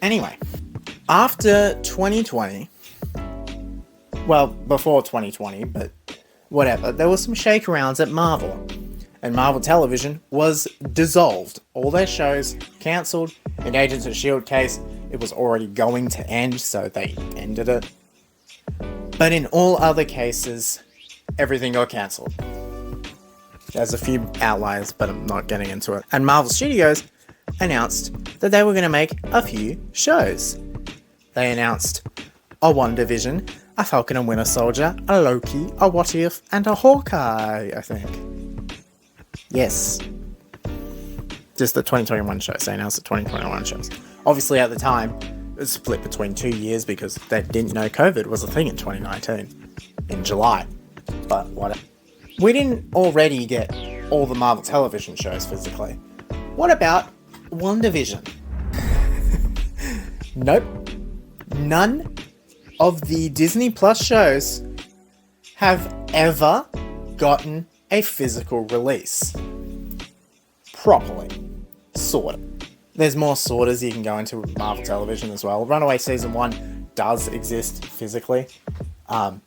Anyway, after 2020, well, before 2020, but whatever, there was some shakearounds at Marvel. And Marvel Television was dissolved. All their shows cancelled. In Agents of S.H.I.E.L.D. case, it was already going to end, so they ended it. But in all other cases, everything got cancelled. There's a few outliers, but I'm not getting into it. And Marvel Studios announced that they were going to make a few shows. They announced a Wandavision, a Falcon and Winter Soldier, a Loki, a What If, and a Hawkeye, I think. Yes. Just the 2021 shows. They announced the 2021 shows. Obviously, at the time, it was split between 2 years because they didn't know COVID was a thing in 2019. In July. But whatever. We didn't already get all the Marvel Television shows physically. What about Wandavision? Nope. None of the Disney Plus shows have ever gotten a physical release. Properly. Sort of. There's more sorters you can go into with Marvel Television as well. Runaway Season 1 does exist physically. But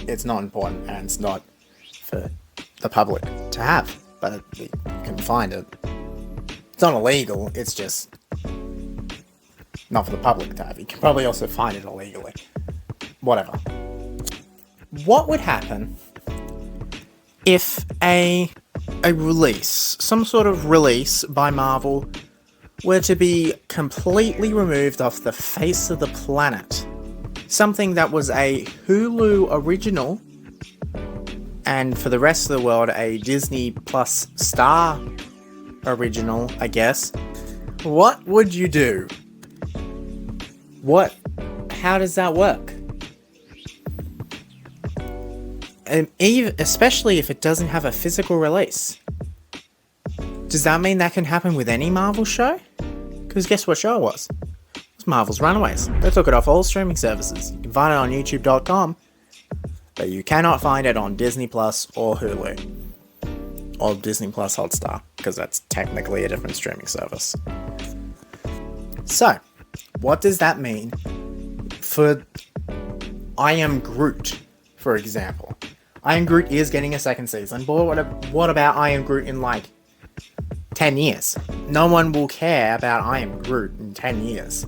it's not important and it's not for the public to have. But you can find it. It's not illegal, it's just not for the public to have. You can probably also find it illegally. Whatever. What would happen if a release, some sort of release by Marvel, were to be completely removed off the face of the planet? Something that was a Hulu original, and for the rest of the world, a Disney Plus Star original, I guess. What would you do? How does that work? Especially if it doesn't have a physical release. Does that mean that can happen with any Marvel show? Because guess what show it was? It was Marvel's Runaways. They took it off all streaming services. You can find it on YouTube.com, but you cannot find it on Disney Plus or Hulu. Or Disney Plus Hotstar, because that's technically a different streaming service. So, what does that mean for I Am Groot, for example? I Am Groot is getting a second season, but what about I Am Groot in like 10 years? No one will care about I Am Groot in 10 years.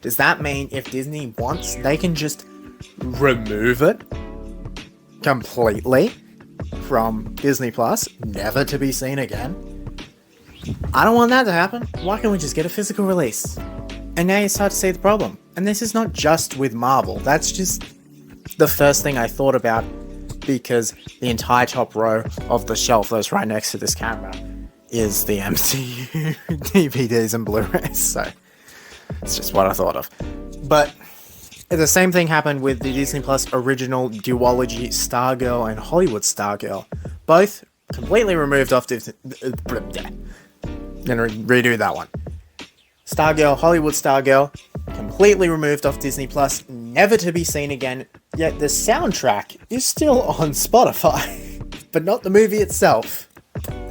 Does that mean if Disney wants, they can just remove it completely from Disney Plus, never to be seen again? I don't want that to happen. Why can't we just get a physical release? And now you start to see the problem. And this is not just with Marvel. That's just the first thing I thought about, because the entire top row of the shelf that's right next to this camera is the MCU DVDs and Blu-rays, so it's just what I thought of. But the same thing happened with the Disney Plus original duology Stargirl and Hollywood Stargirl. Both completely removed off Disney... Gonna redo that one. Stargirl, Hollywood Stargirl, completely removed off Disney Plus, never to be seen again, yet the soundtrack is still on Spotify, but not the movie itself.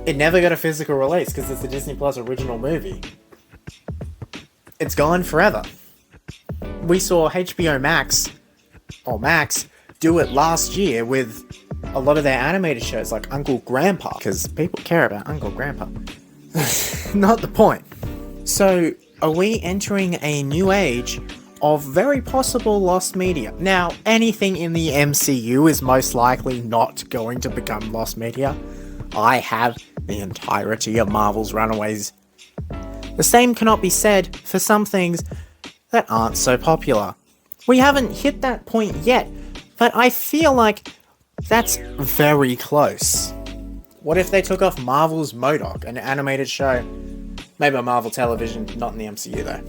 It never got a physical release because it's a Disney Plus original movie. It's gone forever. We saw HBO Max, do it last year with a lot of their animated shows like Uncle Grandpa, because people care about Uncle Grandpa. Not the point. So, are we entering a new age of very possible lost media? Now, anything in the MCU is most likely not going to become lost media. I have the entirety of Marvel's Runaways. The same cannot be said for some things that aren't so popular. We haven't hit that point yet, but I feel like that's very close. What if they took off Marvel's MODOK, an animated show? Maybe on Marvel Television, not in the MCU though.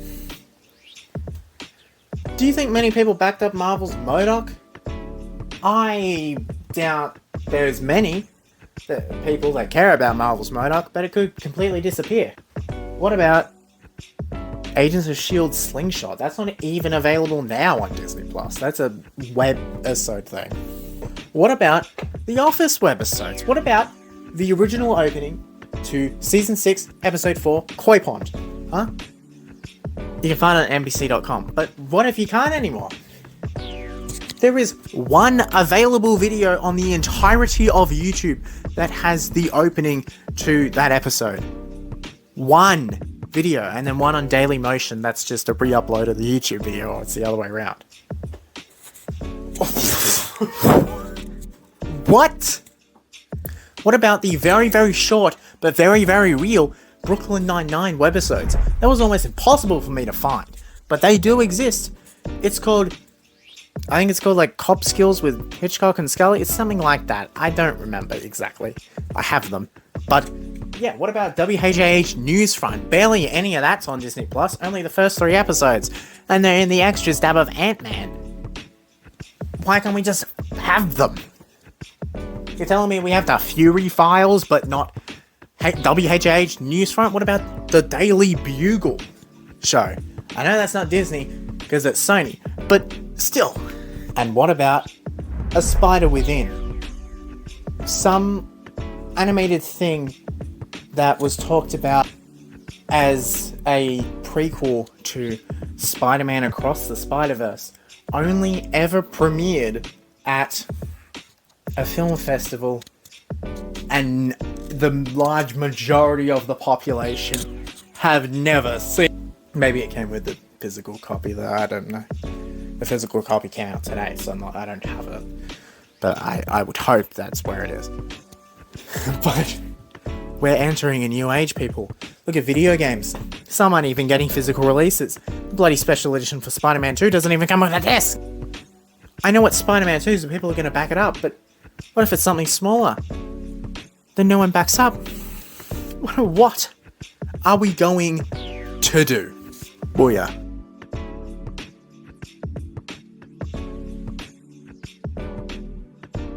Do you think many people backed up Marvel's MODOK? I doubt there's many people that care about Marvel's MODOK, but it could completely disappear. What about Agents of S.H.I.E.L.D. Slingshot? That's not even available now on Disney Plus. That's a web-episode thing. What about The Office webisodes? What about the original opening to Season 6, Episode 4, Koi Pond? Huh? You can find it on NBC.com. But what if you can't anymore? There is one available video on the entirety of YouTube that has the opening to that episode. One video, and then one on Dailymotion that's just a re-upload of the YouTube video, or it's the other way around. What? What about the very, very short, but very, very real Brooklyn Nine-Nine webisodes? That was almost impossible for me to find, but they do exist. I think it's called like Cop Skills with Hitchcock and Scully. It's something like that. I don't remember exactly. I have them. But yeah, what about WHAH Newsfront? Barely any of that's on Disney Plus. Only the first 3 episodes. And they're in the extras tab of Ant-Man. Why can't we just have them? You're telling me we have the Fury Files, but not WHAH Newsfront? What about the Daily Bugle show? I know that's not Disney, because it's Sony, but still. And what about A Spider Within? Some animated thing that was talked about as a prequel to Spider-Man Across the Spider-Verse only ever premiered at a film festival, and the large majority of the population have never seen. Maybe it came with the physical copy though, I don't know. The physical copy came out today, so I don't have it. But I would hope that's where it is. But we're entering a new age, people. Look at video games. Some aren't even getting physical releases. The bloody special edition for Spider-Man 2 doesn't even come with a disc. I know what Spider-Man 2 is, and people are going to back it up, but what if it's something smaller? Then no one backs up. What are we going to do? Booyah.